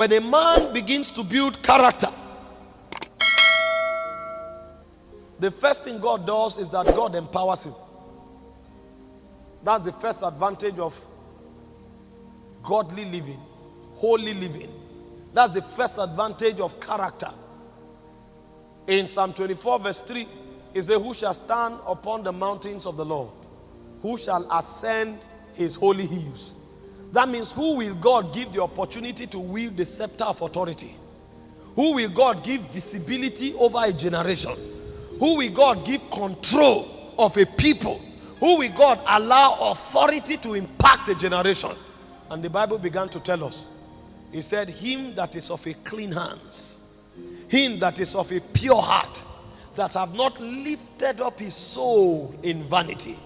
When a man begins to build character, the first thing God does is that God empowers him. That's the first advantage of godly living, holy living. That's the first advantage of character. In Psalm 24 verse 3, it says, who shall stand upon the mountains of the Lord? Who shall ascend his holy hills? That means, who will God give the opportunity to wield the scepter of authority? Who will God give visibility over a generation? Who will God give control of a people? Who will God allow authority to impact a generation? And the Bible began to tell us. He said, him that is of a clean hands, him that is of a pure heart, that have not lifted up his soul in vanity.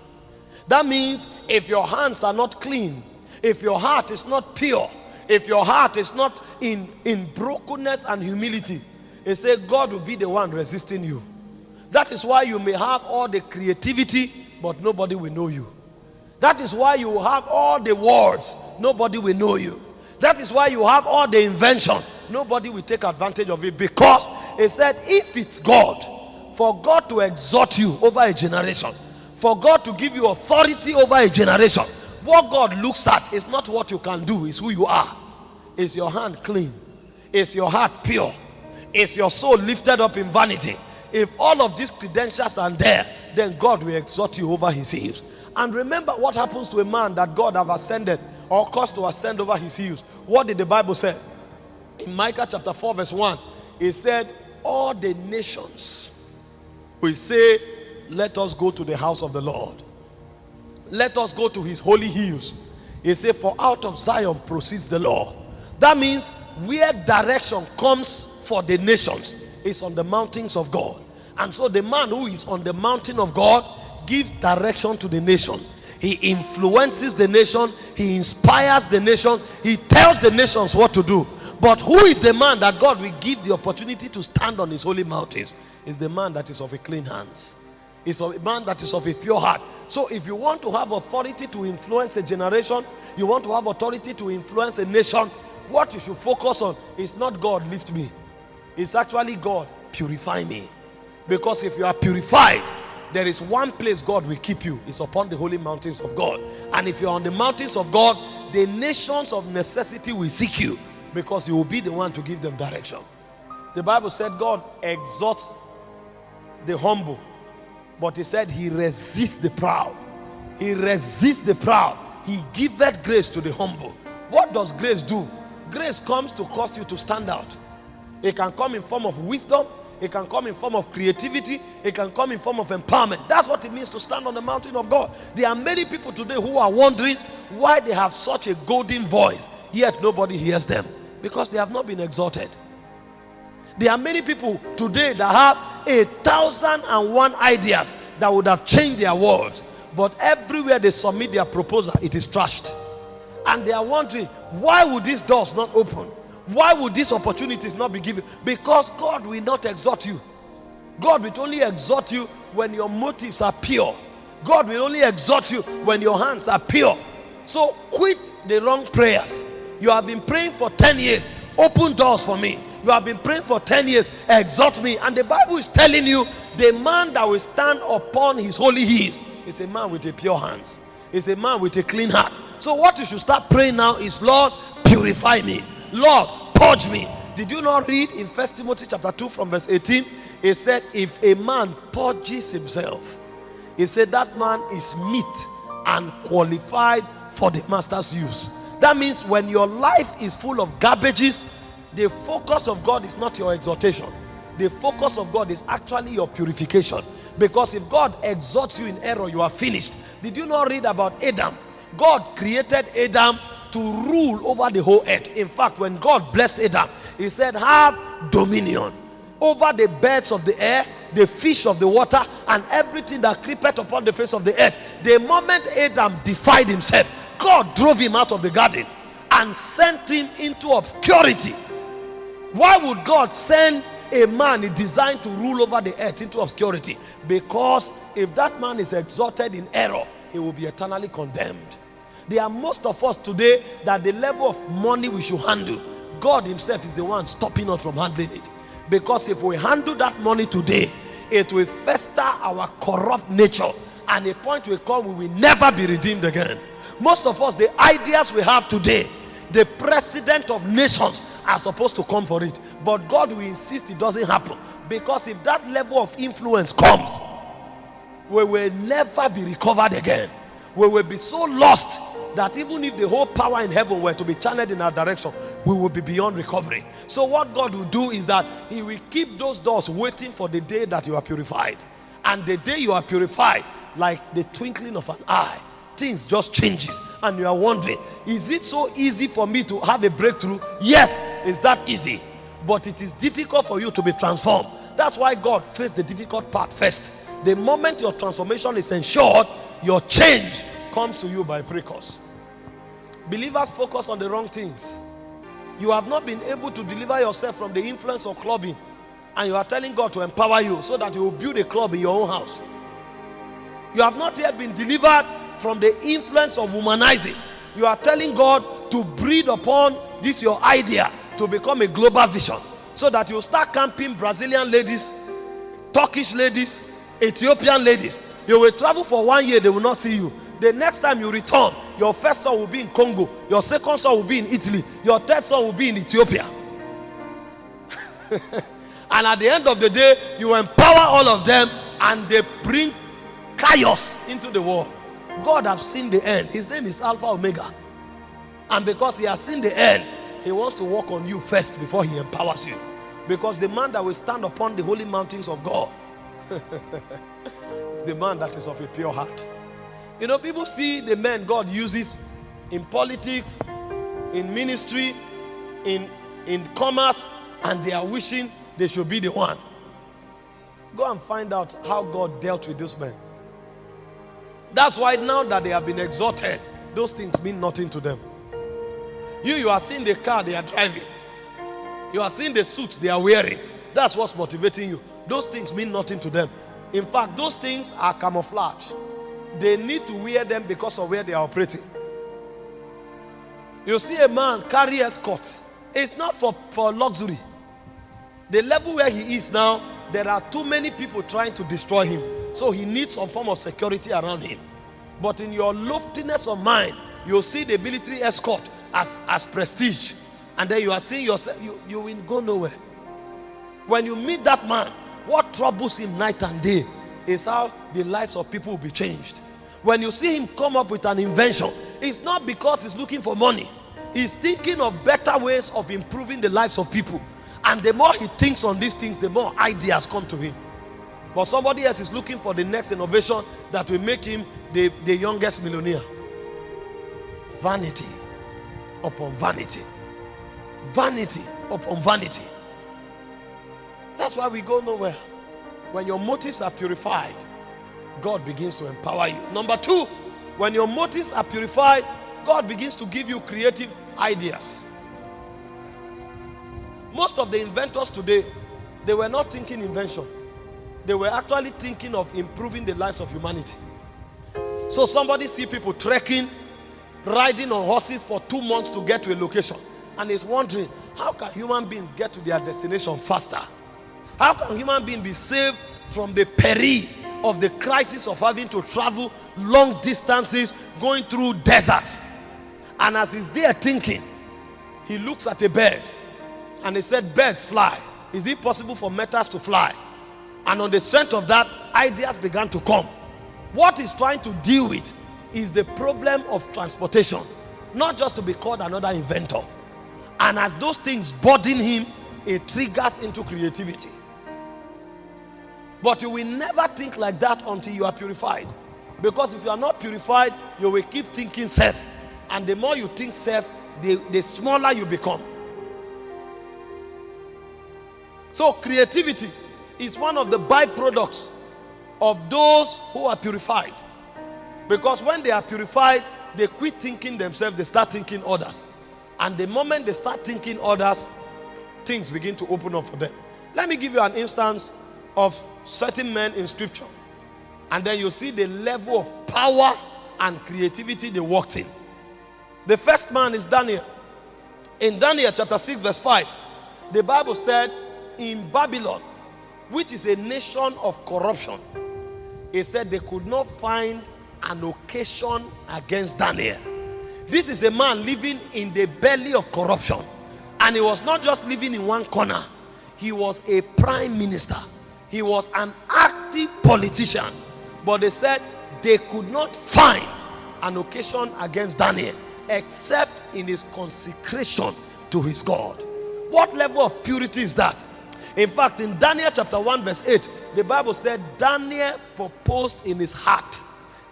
That means, if your hands are not clean, if your heart is not pure, if your heart is not in brokenness and humility, it says God will be the one resisting you. That is why you may have all the creativity, but nobody will know you. That is why you have all the words, nobody will know you. That is why you have all the invention, nobody will take advantage of it, because it said, if it's God, for God to exhort you over a generation, for God to give you authority over a generation, what God looks at is not what you can do, it's who you are. Is your hand clean? Is your heart pure? Is your soul lifted up in vanity? If all of these credentials are there, then God will exhort you over his hills. And remember what happens to a man that God have ascended or caused to ascend over his hills. What did the Bible say? In Micah chapter 4 verse 1, it said, all the nations will say, let us go to the house of the Lord. Let us go to his holy hills. He said, for out of Zion proceeds the law. That means where direction comes for the nations is on the mountains of God. And so the man who is on the mountain of God gives direction to the nations. He influences the nation. He inspires the nation. He tells the nations what to do. But who is the man that God will give the opportunity to stand on his holy mountains? Is the man that is of a clean hands. It's a man that is of a pure heart. So if you want to have authority to influence a generation, you want to have authority to influence a nation, what you should focus on is not God lift me. It's actually God purify me. Because if you are purified, there is one place God will keep you. It's upon the holy mountains of God. And if you're on the mountains of God, the nations of necessity will seek you, because you will be the one to give them direction. The Bible said God exalts the humble, but he said he resists the proud. He resists the proud. He giveth grace to the humble. What does grace do? Grace comes to cause you to stand out. It can come in form of wisdom. It can come in form of creativity. It can come in form of empowerment. That's what it means to stand on the mountain of God. There are many people today who are wondering why they have such a golden voice, yet nobody hears them. Because they have not been exalted. There are many people today that have 1,001 ideas that would have changed their world, but everywhere they submit their proposal, it is trashed. And they are wondering, why would these doors not open? Why would these opportunities not be given? Because God will not exhort you. God will only exhort you when your motives are pure. God will only exhort you when your hands are pure. So quit the wrong prayers. You have been praying for 10 years. Open doors for me. You have been praying for 10 years. Exhort me. And the Bible is telling you, the man that will stand upon his holy hills is a man with a pure hands. Is a man with a clean heart. So what you should start praying now is, Lord, purify me. Lord, purge me. Did you not read in 1 Timothy chapter 2 from verse 18? It said, if a man purges himself, it said that man is meet and qualified for the master's use. That means when your life is full of garbages, the focus of God is not your exhortation. The focus of God is actually your purification. Because if God exhorts you in error, you are finished. Did you not read about Adam? God created Adam to rule over the whole earth. In fact, when God blessed Adam, he said, have dominion over the birds of the air, the fish of the water, and everything that creepeth upon the face of the earth. The moment Adam defied himself, God drove him out of the garden and sent him into obscurity. Why would God send a man designed to rule over the earth into obscurity? Because if that man is exalted in error, he will be eternally condemned. There are most of us today that the level of money we should handle, God himself is the one stopping us from handling it. Because if we handle that money today, it will fester our corrupt nature, and a point will come we will never be redeemed again. Most of us, the ideas we have today, the president of nations are supposed to come for it, but God will insist it doesn't happen, because if that level of influence comes, we will never be recovered again. We will be so lost that even if the whole power in heaven were to be channeled in our direction, we will be beyond recovery. So what God will do is that he will keep those doors waiting for the day that you are purified. And the day you are purified, like the twinkling of an eye, things just changes, and you are wondering, is it so easy for me to have a breakthrough? Yes, it's that easy, but it is difficult for you to be transformed. That's why God faced the difficult part first. The moment your transformation is ensured, your change comes to you by free course. Believers focus on the wrong things. You have not been able to deliver yourself from the influence of clubbing, and you are telling God to empower you so that you will build a club in your own house. You have not yet been delivered from the influence of womanizing. You are telling God to breed upon this your idea to become a global vision, so that you start camping Brazilian ladies, Turkish ladies, Ethiopian ladies. You will travel for 1 year, they will not see you. The next time you return, your first son will be in Congo, your second son will be in Italy, your third son will be in Ethiopia. And at the end of the day, you empower all of them, and they bring chaos into the world. God has seen the end. His name is Alpha Omega. And because he has seen the end, he wants to work on you first before he empowers you. Because the man that will stand upon the holy mountains of God is the man that is of a pure heart. You know, people see the men God uses in politics, in ministry, in commerce, and they are wishing they should be the one. Go and find out how God dealt with those men. That's why now that they have been exalted, those things mean nothing to them. You are seeing the car they are driving. You are seeing the suits they are wearing. That's what's motivating you. Those things mean nothing to them. In fact, those things are camouflage. They need to wear them because of where they are operating. You see a man carry escorts. It's not for luxury. The level where he is now, there are too many people trying to destroy him. So he needs some form of security around him. But in your loftiness of mind, you'll see the military escort as prestige. And then you are seeing yourself, you will go nowhere. When you meet that man, what troubles him night and day is how the lives of people will be changed. When you see him come up with an invention, it's not because he's looking for money. He's thinking of better ways of improving the lives of people. And the more he thinks on these things, the more ideas come to him. But somebody else is looking for the next innovation that will make him the youngest millionaire. Vanity upon vanity. Vanity upon vanity. That's why we go nowhere. When your motives are purified, God begins to empower you. Number two, when your motives are purified, God begins to give you creative ideas. Most of the inventors today, they were not thinking invention. They were actually thinking of improving the lives of humanity. So somebody see people trekking, riding on horses for 2 months to get to a location, and is wondering, how can human beings get to their destination faster? How can human beings be saved from the peril of the crisis of having to travel long distances, going through deserts? And as he's there thinking, he looks at a bird, and he said, birds fly. Is it possible for metals to fly? And on the strength of that, ideas began to come. What he's trying to deal with is the problem of transportation, not just to be called another inventor. And as those things burden him, it triggers into creativity. But you will never think like that until you are purified. Because if you are not purified, you will keep thinking self. And the more you think self, the smaller you become. So creativity is one of the byproducts of those who are purified. Because when they are purified, they quit thinking themselves, they start thinking others. And the moment they start thinking others, things begin to open up for them. Let me give you an instance of certain men in scripture. And then you see the level of power and creativity they walked in. The first man is Daniel. In Daniel chapter 6 verse 5, the Bible said, in Babylon, which is a nation of corruption, it said they could not find an occasion against Daniel. This is a man living in the belly of corruption. And he was not just living in one corner. He was a prime minister. He was an active politician. But they said they could not find an occasion against Daniel except in his consecration to his God. What level of purity is that? In fact, in Daniel chapter 1 verse 8, the Bible said Daniel proposed in his heart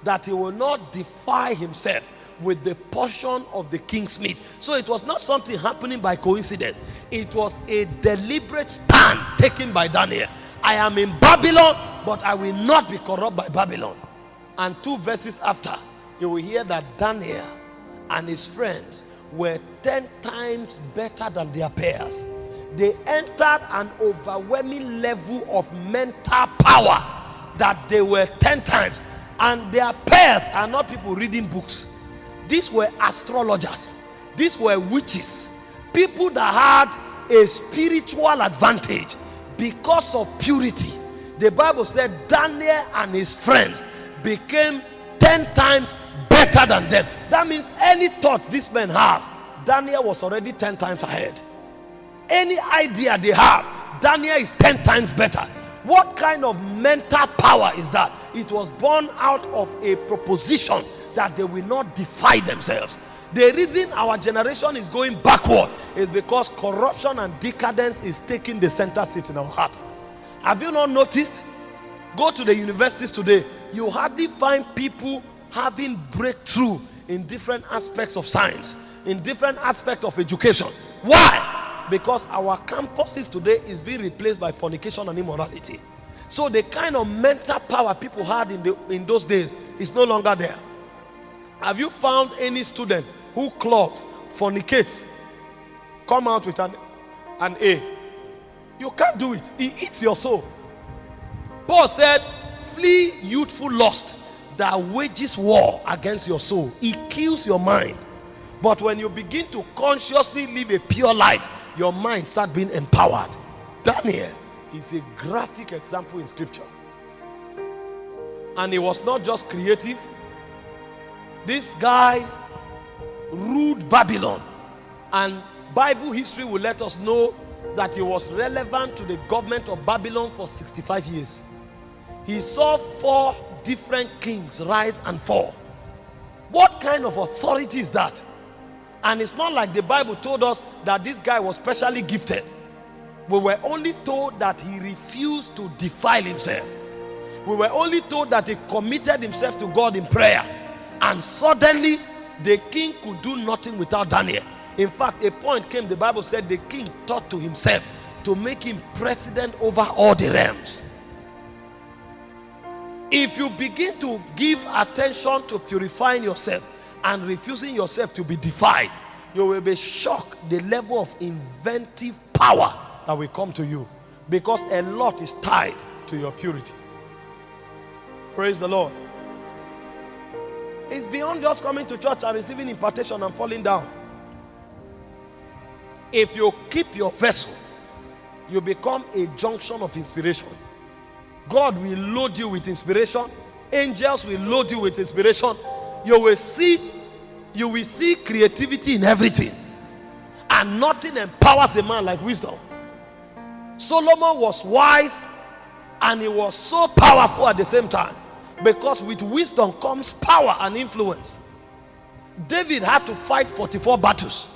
that he will not defile himself with the portion of the king's meat. So it was not something happening by coincidence. It was a deliberate stand taken by Daniel. I am in Babylon, but I will not be corrupt by Babylon. And 2 verses after, you will hear that Daniel and his friends were 10 times better than their peers. They entered an overwhelming level of mental power that they were 10 times. And their peers are not people reading books. These were astrologers. These were witches. People that had a spiritual advantage because of purity. The Bible said Daniel and his friends became 10 times better than them. That means any thought these men have, Daniel was already 10 times ahead. Any idea they have, Daniel is 10 times better. What kind of mental power is that? It was born out of a proposition that they will not defy themselves. The reason our generation is going backward is because corruption and decadence is taking the center seat in our hearts. Have you not noticed? Go to the universities today, you hardly find people having breakthrough in different aspects of science, in different aspects of education. Why? Because our campuses today is being replaced by fornication and immorality. So the kind of mental power people had in those days is no longer there. Have you found any student who clubs, fornicates, come out with an A? You can't do it. It eats your soul. Paul said, flee youthful lust that wages war against your soul. It kills your mind. But when you begin to consciously live a pure life, your mind starts being empowered. Daniel is a graphic example in scripture. And he was not just creative. This guy ruled Babylon, and Bible history will let us know that he was relevant to the government of Babylon for 65 years. He saw 4 different kings rise and fall. What kind of authority is that? And it's not like the Bible told us that this guy was specially gifted. We were only told that he refused to defile himself. We were only told that he committed himself to God in prayer. And suddenly, the king could do nothing without Daniel. In fact, a point came, the Bible said the king thought to himself to make him president over all the realms. If you begin to give attention to purifying yourself and refusing yourself to be defiled, you will be shocked the level of inventive power that will come to you, because a lot is tied to your purity. Praise the Lord. It's beyond just coming to church and receiving impartation and falling down. If you keep your vessel, you become a junction of inspiration. God will load you with inspiration. Angels will load you with inspiration. You will see creativity in everything. And nothing empowers a man like wisdom. Solomon was wise, and he was so powerful at the same time. Because with wisdom comes power and influence. David had to fight 44 battles.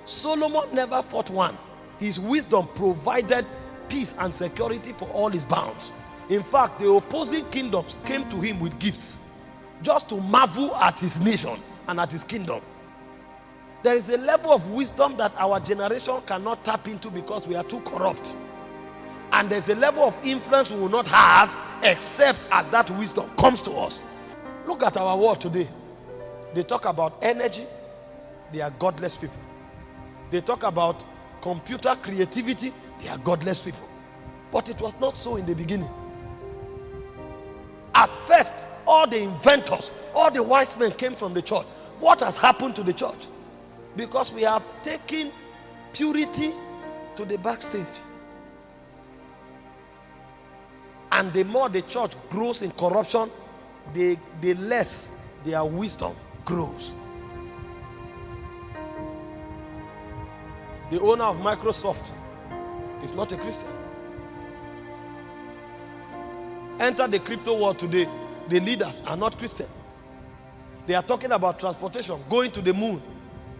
Solomon never fought one. His wisdom provided peace and security for all his bounds. In fact, the opposing kingdoms came to him with gifts just to marvel at his nation and at his kingdom. There is a level of wisdom that our generation cannot tap into because we are too corrupt. And there's a level of influence we will not have except as that wisdom comes to us. Look at our world today. They talk about energy. They are godless people. They talk about computer creativity. They are godless people. But it was not so in the beginning. At first, all the inventors, all the wise men came from the church. What has happened to the church? Because we have taken purity to the backstage. And the more the church grows in corruption, the less their wisdom grows. The owner of Microsoft is not a Christian. Enter the crypto world today, the leaders are not Christian. They are talking about transportation, going to the moon.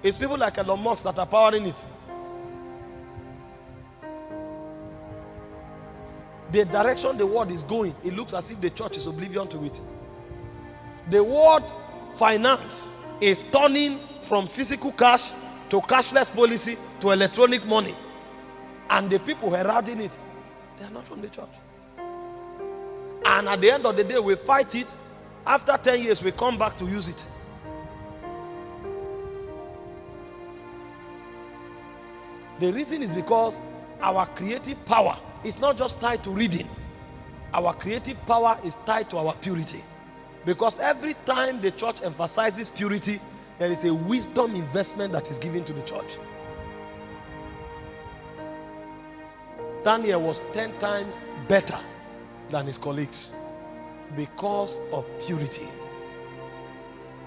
It's people like Elon Musk that are powering it. The direction the world is going, it looks as if the church is oblivion to it. The world finance is turning from physical cash to cashless policy to electronic money. And the people heralding it, they are not from the church. And at the end of the day, we fight it. After 10 years, we come back to use it. The reason is because our creative power is not just tied to reading. Our creative power is tied to our purity. Because every time the church emphasizes purity, there is a wisdom investment that is given to the church. Daniel was 10 times better than his colleagues because of purity.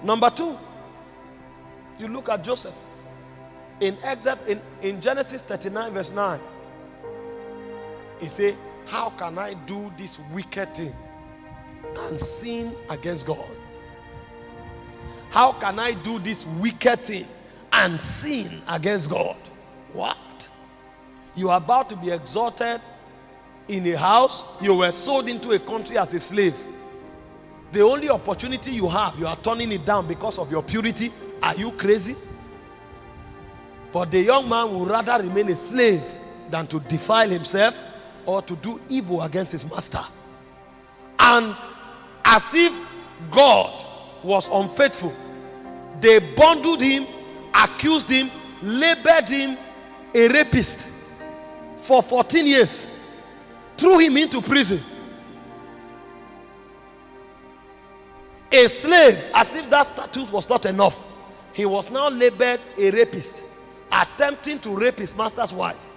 Number 2, you look at Joseph. In Genesis 39 verse 9, he said, how can I do this wicked thing and sin against God? How can I do this wicked thing and sin against God? What? You are about to be exalted in a house. You were sold into a country as a slave. The only opportunity you have, you are turning it down because of your purity. Are you crazy? But the young man would rather remain a slave than to defile himself or to do evil against his master. And as if God was unfaithful, they bundled him, accused him, labeled him a rapist for 14 years, threw him into prison. A slave, as if that status was not enough, he was now labeled a rapist, attempting to rape his master's wife.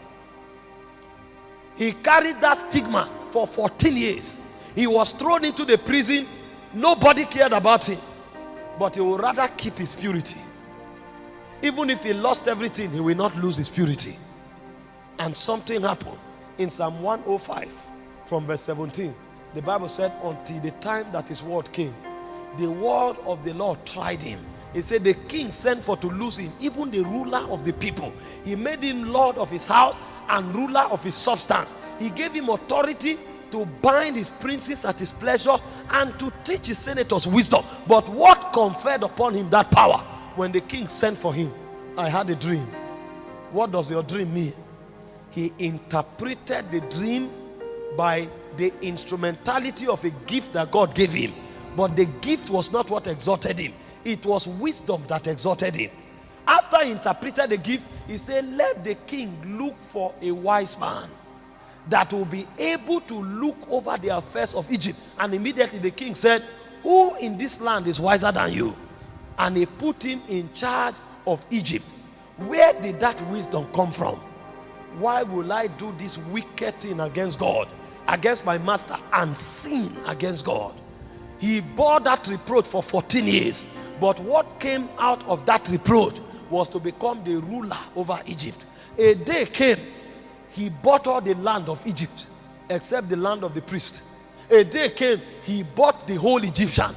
He carried that stigma for 14 years. He was thrown into the prison. Nobody cared about him, but he would rather keep his purity. Even if he lost everything, he will not lose his purity. And something happened in Psalm 105 from verse 17. The Bible said, until the time that his word came, the word of the Lord tried him. He said the king sent for to lose him, even the ruler of the people. He made him lord of his house and ruler of his substance. He gave him authority to bind his princes at his pleasure and to teach his senators wisdom. But what conferred upon him that power? When the king sent for him, I had a dream. What does your dream mean? He interpreted the dream by the instrumentality of a gift that God gave him. But the gift was not what exalted him. It was wisdom that exalted him. After he interpreted the gift, he said, let the king look for a wise man that will be able to look over the affairs of Egypt. And immediately the king said, who in this land is wiser than you? And he put him in charge of Egypt. Where did that wisdom come from? Why will I do this wicked thing against God, against my master, and sin against God? He bore that reproach for 14 years. But what came out of that reproach was to become the ruler over Egypt. A day came, he bought all the land of Egypt, except the land of the priest. A day came, he bought the whole Egyptian,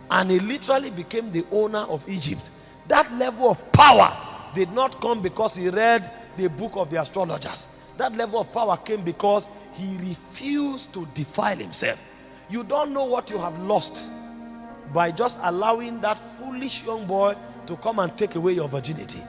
and he literally became the owner of Egypt. That level of power did not come because he read the book of the astrologers. That level of power came because he refused to defile himself. You don't know what you have lost by just allowing that foolish young boy to come and take away your virginity.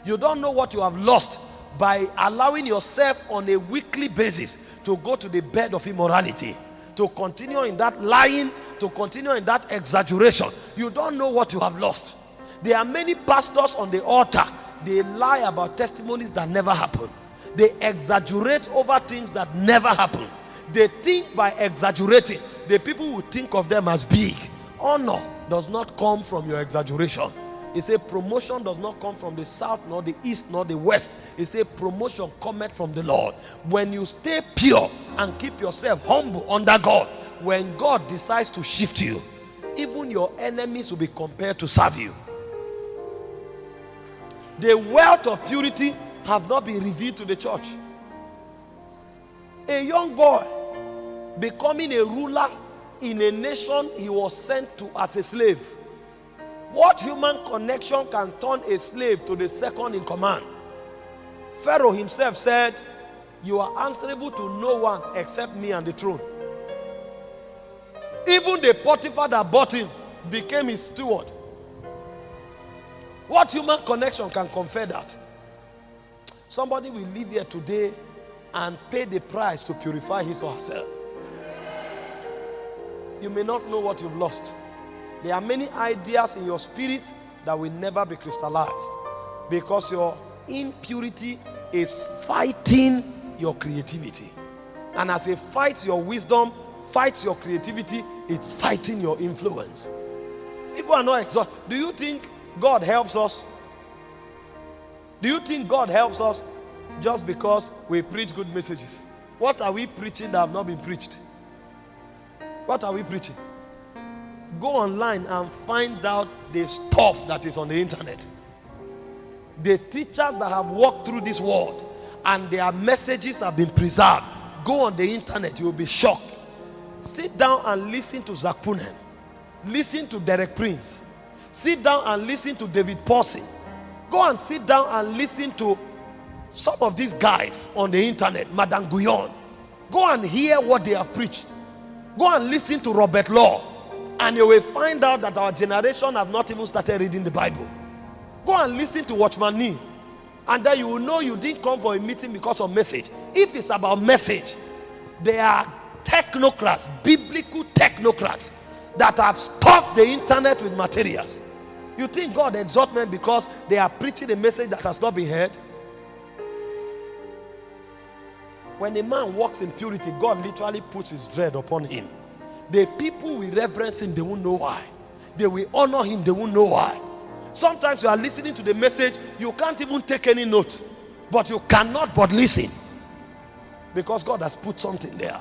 You don't know what you have lost by allowing yourself on a weekly basis to go to the bed of immorality, to continue in that lying, to continue in that exaggeration. You don't know what you have lost. There are many pastors on the altar. They lie about testimonies that never happen. They exaggerate over things that never happen. They think by exaggerating, the people will think of them as big. Honor does not come from your exaggeration. He said promotion does not come from the south, nor the east, nor the west. He said promotion cometh from the Lord. When you stay pure and keep yourself humble under God, when God decides to shift you, even your enemies will be compelled to serve you. The wealth of purity have not been revealed to the church. A young boy becoming a ruler in a nation he was sent to as a slave. What human connection can turn a slave to the second in command? Pharaoh himself said, you are answerable to no one except me and the throne. Even the Potiphar that bought him became his steward. What human connection can confer that? Somebody will live here today and pay the price to purify his or herself. You may not know what you've lost. There are many ideas in your spirit that will never be crystallized because your impurity is fighting your creativity. And as it fights your wisdom, fights your creativity, it's fighting your influence. People are not exhausted. Do you think God helps us? Do you think God helps us just because we preach good messages? What are we preaching that have not been preached? What are we preaching? Go online and find out the stuff that is on the internet. The teachers that have walked through this world and their messages have been preserved. Go on the internet, you will be shocked. Sit down and listen to Zach Punen. Listen to Derek Prince. Sit down and listen to David Paulson. Go and sit down and listen to some of these guys on the internet, Madame Guyon. Go and hear what they have preached. Go and listen to Robert Law. And you will find out that our generation have not even started reading the Bible. Go and listen to Watchman Nee. And then you will know you didn't come for a meeting because of message. If it's about message, there are technocrats, biblical technocrats, that have stuffed the internet with materials. You think God exalts men because they are preaching a message that has not been heard? When a man walks in purity, God literally puts his dread upon him. The people will reverence him, they won't know why. They will honor him, they won't know why. Sometimes you are listening to the message, you can't even take any note, but you cannot but listen because God has put something there.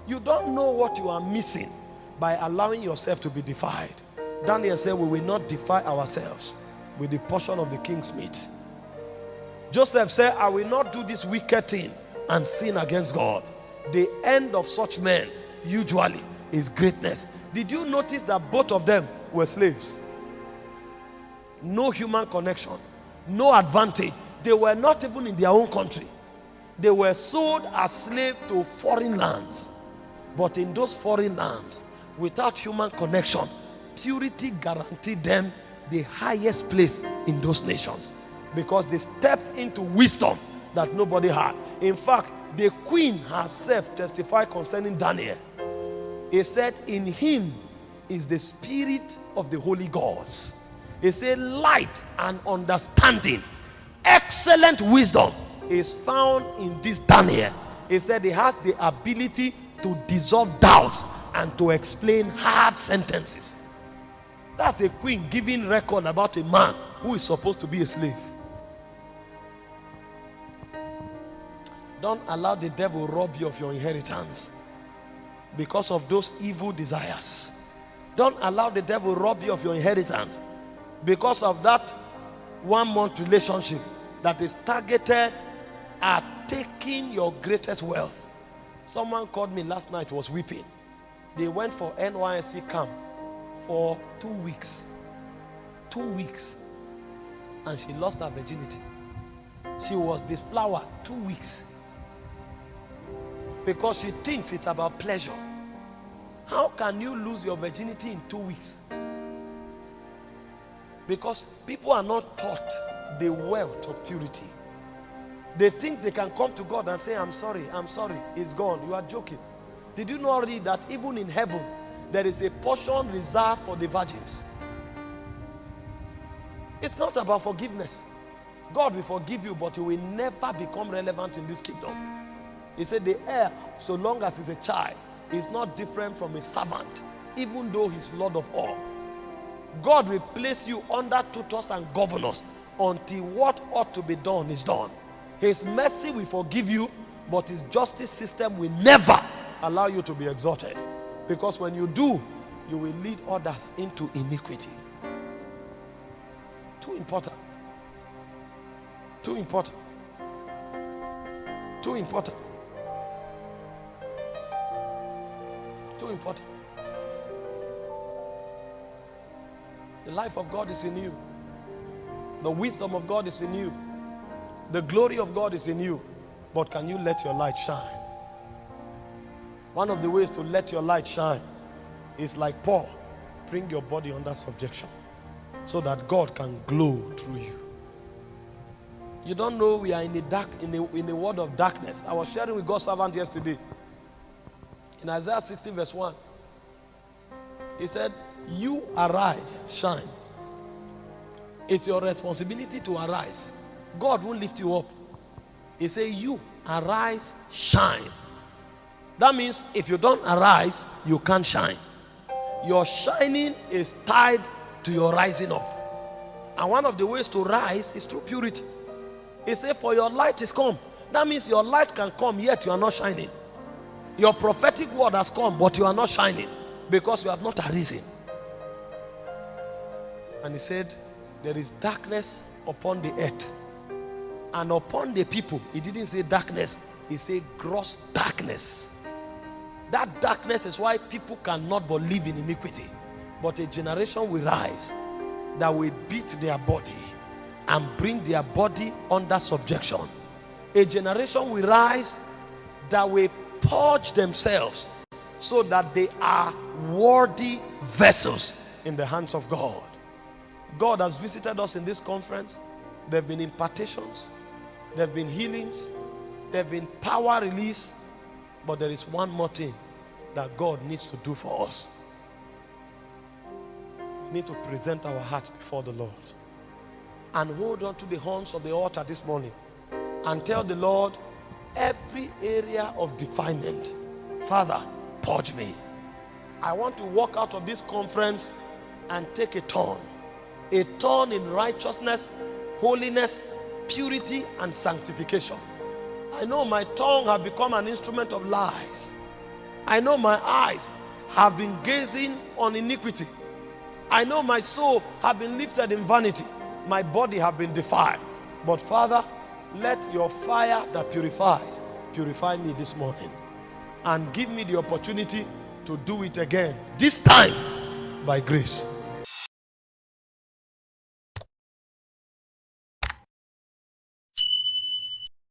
You don't know what you are missing by allowing yourself to be defiled. Daniel said, we will not defile ourselves with the portion of the king's meat. Joseph said, I will not do this wicked thing and sin against God. The end of such men usually is greatness. Did you notice that both of them were slaves? No human connection, no advantage. They were not even in their own country. They were sold as slaves to foreign lands. But in those foreign lands, without human connection, purity guaranteed them the highest place in those nations because they stepped into wisdom that nobody had. In fact, the queen herself testified concerning Daniel. He said, in him is the spirit of the holy gods. He said, light and understanding, excellent wisdom is found in this Daniel. He said he has the ability to dissolve doubts and to explain hard sentences. That's a queen giving record about a man who is supposed to be a slave. Don't allow the devil rob you of your inheritance because of those evil desires. Don't allow the devil rob you of your inheritance because of that 1 month relationship that is targeted at taking your greatest wealth. Someone called me last night, was weeping. They went for NYSC camp for 2 weeks. 2 weeks. And she lost her virginity. She was deflowered 2 weeks. Because she thinks it's about pleasure. How can you lose your virginity in 2 weeks? Because people are not taught the wealth of purity. They think they can come to God and say, I'm sorry, it's gone. You are joking. Did you know already that even in heaven, there is a portion reserved for the virgins? It's not about forgiveness. God will forgive you, but you will never become relevant in this kingdom. He said the heir, so long as he's a child, is not different from a servant, even though he's Lord of all. God will place you under tutors and governors until what ought to be done is done. His mercy will forgive you, but his justice system will never allow you to be exalted. Because when you do, you will lead others into iniquity. Too important. Too important. Too important. Too important. The life of God is in you. The wisdom of God is in you. The glory of God is in you. But can you let your light shine? One of the ways to let your light shine is like Paul. Bring your body under subjection so that God can glow through you. You don't know we are in a world of darkness. I was sharing with God's servant yesterday. In Isaiah 60 verse 1. He said, you arise, shine. It's your responsibility to arise. God won't lift you up. He said, you arise, shine. That means if you don't arise, you can't shine. Your shining is tied to your rising up. And one of the ways to rise is through purity. He said, for your light is come. That means your light can come, yet you are not shining. Your prophetic word has come, but you are not shining because you have not arisen. And he said, there is darkness upon the earth and upon the people. He didn't say darkness, he said gross darkness. That darkness is why people cannot but live in iniquity. But a generation will rise that will beat their body and bring their body under subjection. A generation will rise that will purge themselves so that they are worthy vessels in the hands of God. God has visited us in this conference. There have been impartations, there have been healings, there have been power release, but there is one more thing that God needs to do for us. We need to present our hearts before the Lord and hold on to the horns of the altar this morning and tell the Lord, every area of defilement, Father, purge me. I want to walk out of this conference and take a turn in righteousness, holiness, purity, and sanctification. I know my tongue has become an instrument of lies. I know my eyes have been gazing on iniquity. I know my soul has been lifted in vanity. My body has been defiled. But Father, let your fire that purifies, purify me this morning. And give me the opportunity to do it again. This time, by grace.